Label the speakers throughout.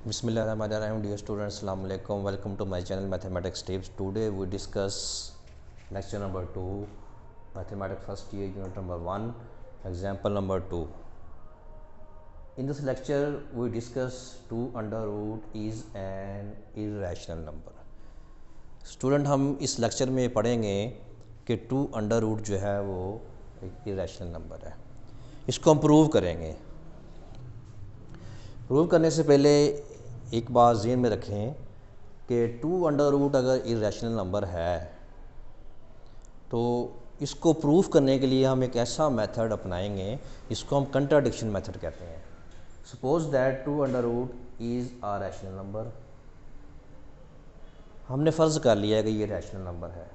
Speaker 1: Bismillahirrahmanirrahim. Dear students, Assalamu alaikum. Welcome to my channel Mathematics Tips. Today we discuss lecture number 2, Mathematics first year, unit number 1, example number 2. In this lecture we discuss 2 under root is an irrational number. Student हम इस lecture में पढ़ेंगे कि 2 under root जो है वो एक irrational number है। इसको हम प्रूव करेंगे। प्रूव करने से पहले एक बात ज़हन में रखें कि 2 अंडर रूट अगर इरेशनल नंबर है तो इसको प्रूव करने के लिए हम एक ऐसा मेथड अपनाएंगे, इसको हम कंट्राडिक्शन मेथड कहते हैं। Suppose that 2 under root is a rational number. हमने फ़र्ज़ कर लिया है कि ये रैशनल नंबर है,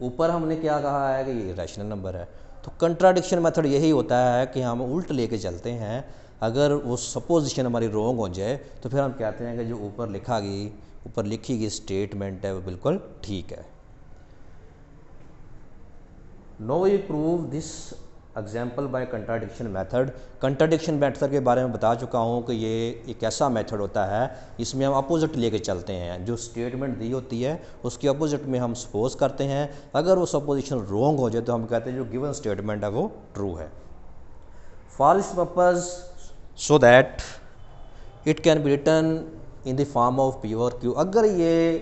Speaker 1: ऊपर हमने क्या कहा है कि ये रैशनल नंबर है। तो कंट्राडिक्शन मेथड यही होता है कि हम उल्ट लेके चलते हैं। अगर वो सपोजिशन हमारी रॉन्ग हो जाए तो फिर हम कहते हैं कि जो ऊपर लिखी गई स्टेटमेंट है वो बिल्कुल ठीक है। No we prove this example by contradiction method. Contradiction method के बारे में बता चुका हूँ कि ये एक ऐसा मेथड होता है इसमें हम अपोजिट लेके चलते हैं। जो स्टेटमेंट दी होती है उसके अपोजिट में हम सपोज करते हैं। अगर वो सपोजिशन रॉन्ग हो जाए तो हम कहते हैं जो गिवन स्टेटमेंट है वो ट्रू है। For this purpose so that it can be written in the form of P और क्यू। अगर ये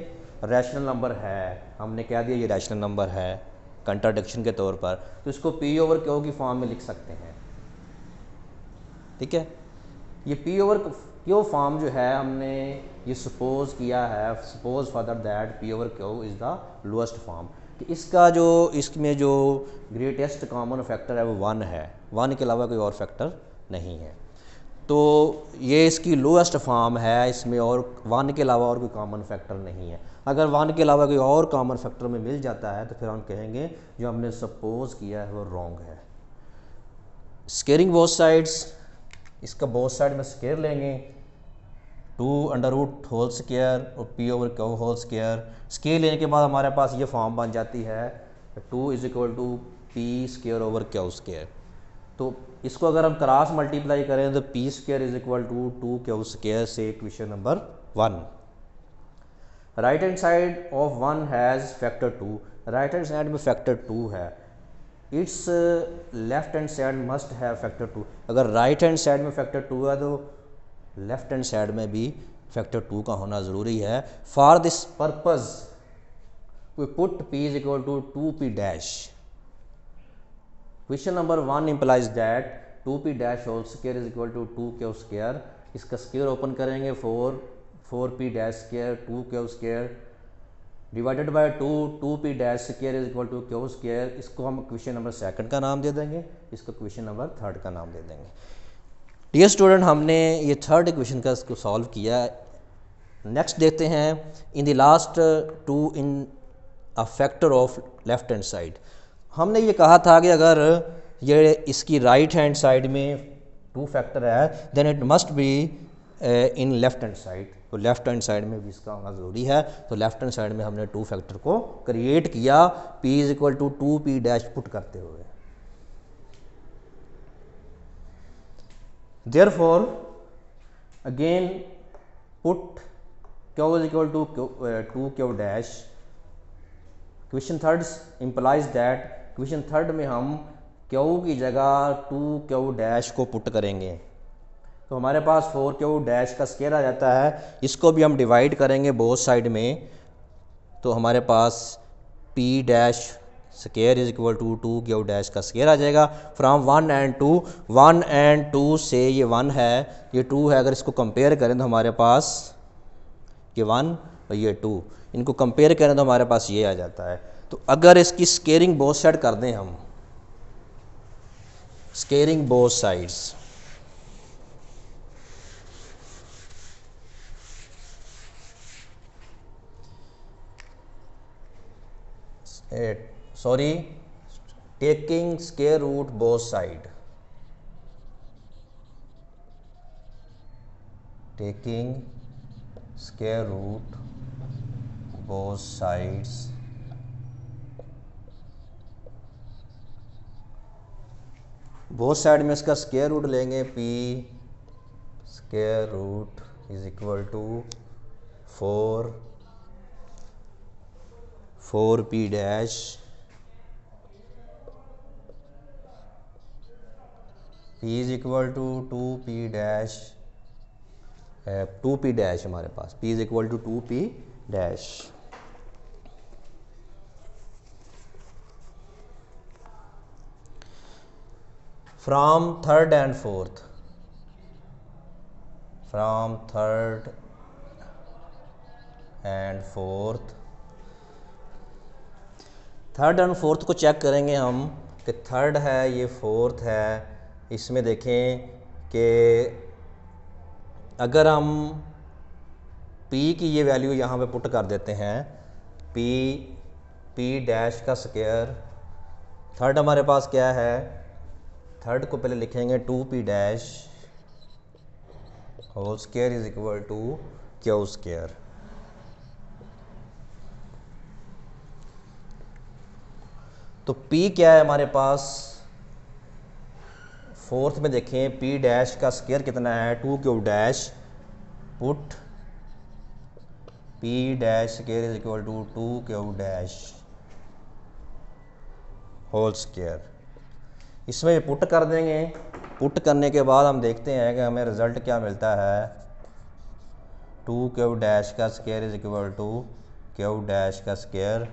Speaker 1: रैशनल नंबर है, हमने कह दिया ये रैशनल नंबर है कंट्राडिक्शन के तौर पर, तो इसको पी ओवर क्यू की फॉर्म में लिख सकते हैं। ठीक है, ये पी ओवर क्यू फॉर्म जो है हमने ये सपोज किया है, suppose further that P over Q is the lowest form, कि इसमें जो ग्रेटेस्ट कॉमन फैक्टर है वो 1 है, 1 के अलावा कोई और फैक्टर नहीं है। तो ये इसकी लोएस्ट फॉर्म है, इसमें और 1 के अलावा और कोई कॉमन फैक्टर नहीं है। अगर 1 के अलावा कोई और कॉमन फैक्टर में मिल जाता है तो फिर हम कहेंगे जो हमने सपोज किया है वो रॉन्ग है। स्केयरिंग बोथ साइड्स, इसका बोथ साइड में स्केयर लेंगे 2 अंडर रूट होल स्केयर और P over Q whole square. Square लेने के बाद हमारे पास ये फॉर्म बन जाती है 2 is equal to P square over Q square. तो इसको अगर हम क्रॉस मल्टीप्लाई करें तो P square is equal to 2 Q square से equation number 1। Right hand side of 1 has factor 2, right hand side में फैक्टर 2 है, it's left hand side must have factor 2। अगर राइट हैंड साइड में factor 2 है तो left hand side में भी factor 2 का होना ज़रूरी है। For this purpose we put p is equal to 2p dash. Question number 1 implies that 2p dash whole square is equal to 2q square. इसका स्क्वायर ओपन करेंगे 4p dash square 2q square divided by 2p dash square is equal to q square. इसको हम question number 2 का नाम दे देंगे, इसको question number 3 का नाम दे देंगे। डियर स्टूडेंट, हमने ये 3rd इक्वेशन का इसको सॉल्व किया। नेक्स्ट देखते हैं in the last 2 in a factor of left hand side. हमने ये कहा था कि अगर ये इसकी राइट हैंड साइड में 2 फैक्टर है then it must be in left hand side. तो लेफ्ट हैंड साइड में भी इसका होना ज़रूरी है। तो लेफ्ट हैंड साइड में हमने 2 फैक्टर को क्रिएट किया p is equal to 2p dash put करते हुए। Therefore again put q is equal to 2q dash. Question 3rd implies that question 3rd में हम q की जगह 2q डैश को पुट करेंगे तो हमारे पास 4q डैश का स्क्वायर आ जाता है। इसको भी हम डिवाइड करेंगे बोथ साइड में तो हमारे पास p dash square is equal to 2q dash का स्क्वायर आ जाएगा। फ्रॉम 1 एंड 2 से ये 1 है, ये 2 है। अगर इसको कंपेयर करें तो हमारे पास ये 1 और ये 2, इनको कंपेयर करें तो हमारे पास ये आ जाता है। तो अगर इसकी स्केयरिंग बोथ साइड कर दें हम, squaring both sides, sorry taking square root both side, taking square root both sides, both side में इसका स्क्वायर रूट लेंगे p square root is equal to 4p dash p is equal to 2p dash 2p dash हमारे पास p is equal to 2p dash. From third and fourth, from third and fourth, third and fourth को check करेंगे हम कि third है ये fourth है। इसमें देखें कि अगर हम p की ये वैल्यू यहाँ पे पुट कर देते हैं, p डैश का स्क्वायर, थर्ड हमारे पास क्या है, थर्ड को पहले लिखेंगे 2p dash whole square is equal to Q square. तो p क्या है हमारे पास, फोर्थ में देखें p डैश का स्क्वायर कितना है 2q dash, put p dash square is equal to 2q dash whole square. इसमें पुट कर देंगे, पुट करने के बाद हम देखते हैं कि हमें रिज़ल्ट क्या मिलता है, 2q डैश का square is equal to q dash का स्क्वायर।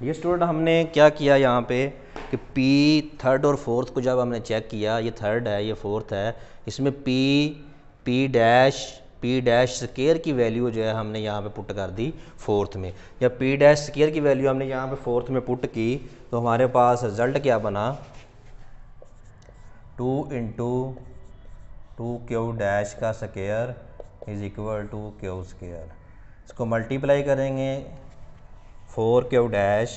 Speaker 1: ये स्टूडेंट हमने क्या किया यहाँ पे कि p थर्ड और फोर्थ को जब हमने चेक किया, ये थर्ड है ये फोर्थ है, इसमें p डैश स्क्वायर की वैल्यू जो है हमने यहाँ पे पुट कर दी फोर्थ में, या p डैश स्क्वायर की वैल्यू हमने यहाँ पे फोर्थ में पुट की, तो हमारे पास रिजल्ट क्या बना, 2 इंटू 2q डैश का square is equal to q square. इसको मल्टीप्लाई करेंगे 4q डैश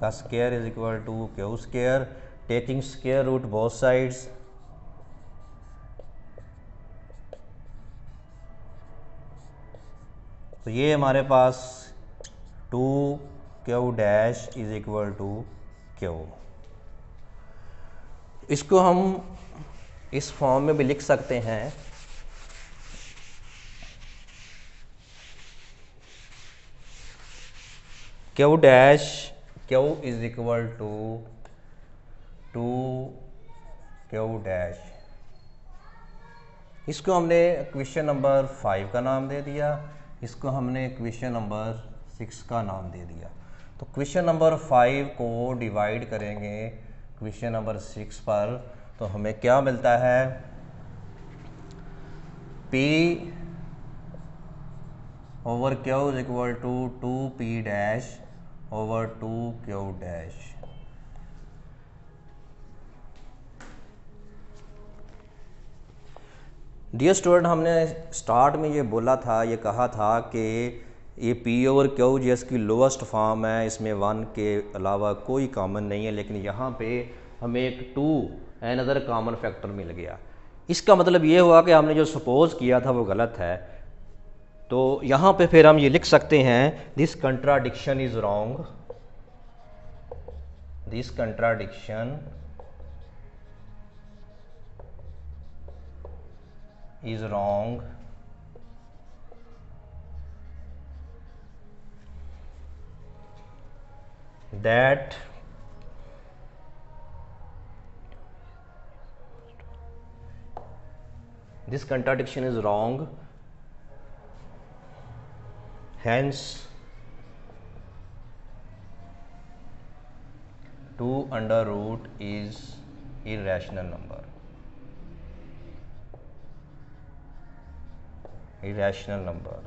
Speaker 1: का square is equal to q square, taking square root both sides, तो ये हमारे पास 2q dash is equal to q। इसको हम इस फॉर्म में भी लिख सकते हैं, q dash q is equal to 2q dash. इसको हमने क्वेश्चन नंबर 5 का नाम दे दिया, इसको हमने क्वेश्चन नंबर 6 का नाम दे दिया। तो क्वेश्चन नंबर 5 को डिवाइड करेंगे क्वेश्चन नंबर 6 पर, तो हमें क्या मिलता है, p over q is equal to 2p dash over 2q dash. Dear student, हमने स्टार्ट में ये बोला था, ये कहा था कि ये p ओवर q जो इसकी लोवेस्ट फॉर्म है, इसमें 1 के अलावा कोई कॉमन नहीं है, लेकिन यहाँ पे हमें एक 2 अनदर कॉमन फैक्टर मिल गया। इसका मतलब ये हुआ कि हमने जो सपोज किया था वो गलत है। तो यहाँ पे फिर हम ये लिख सकते हैं, this contradiction is wrong, this contradiction is wrong that this contradiction is wrong, hence 2 under root is irrational number, irrational number।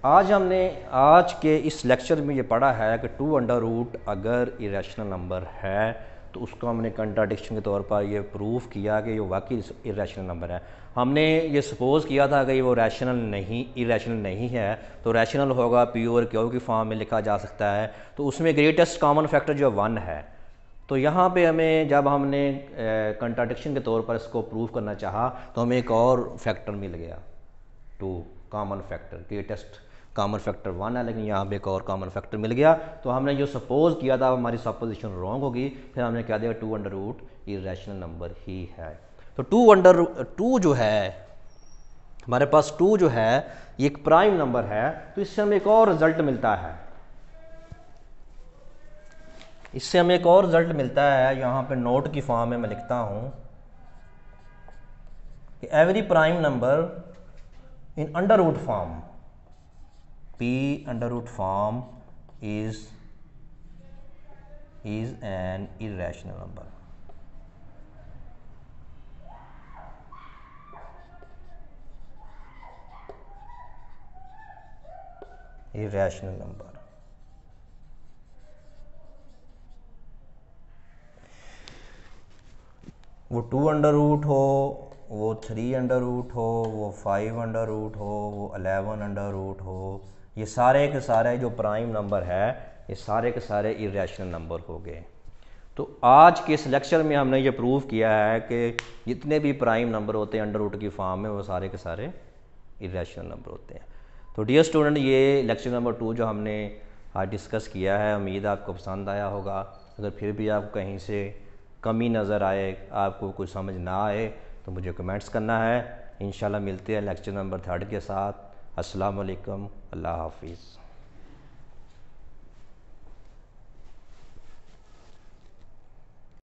Speaker 1: आज के इस लेक्चर में ये पढ़ा है कि 2 अंडर रूट अगर इरेशनल नंबर है तो उसको हमने कंट्राडिक्शन के तौर पर ये प्रूफ किया कि ये वाकई इरेशनल नंबर है। हमने ये सपोज़ किया था कि वो इरेशनल नहीं है, तो रैशनल होगा, पी और क्यू की फॉर्म में लिखा जा सकता है, तो उसमें ग्रेटेस्ट कॉमन फैक्टर जो 1 है। तो यहाँ पे हमें जब हमने कंट्राडिक्शन के तौर पर इसको प्रूव करना चाहा तो हमें एक और फैक्टर मिल गया, 2 common factor. Greatest common factor 1 है, लेकिन यहाँ पे एक और कॉमन फैक्टर मिल गया। तो हमने जो सपोज़ किया था हमारी सपोजिशन रॉन्ग होगी, फिर हमने क्या दिया 2 अंडर रूट इरेशनल नंबर ही है। तो 2 जो है हमारे पास 2 जो है ये एक प्राइम नंबर है, तो इससे हमें एक और रिजल्ट मिलता है। यहाँ पे नोट की फॉर्म में मैं लिखता हूँ कि every prime number in under root form, P under root form is an irrational number। irrational number। वो 2 अंडर रूट हो, वो 3 अंडर रूट हो, वो 5 अंडर रूट हो, वो 11 अंडर रूट हो, ये सारे के सारे जो प्राइम नंबर है ये सारे के सारे इरेशनल नंबर हो गए। तो आज के इस लेक्चर में हमने ये प्रूव किया है कि जितने भी प्राइम नंबर होते हैं अंडर रूट की फॉर्म में वो सारे के सारे इरेशनल नंबर होते हैं। तो डियर स्टूडेंट, ये लेक्चर नंबर 2 जो हमने आज डिस्कस किया है, उम्मीद आपको पसंद आया होगा। अगर फिर भी आपको कहीं से कमी नज़र आए, आपको कुछ समझ ना आए, तो मुझे कमेंट्स करना है। इंशाल्लाह मिलते हैं लेक्चर नंबर 3 के साथ। अस्सलाम वालेकुम, अल्लाह हाफिज़।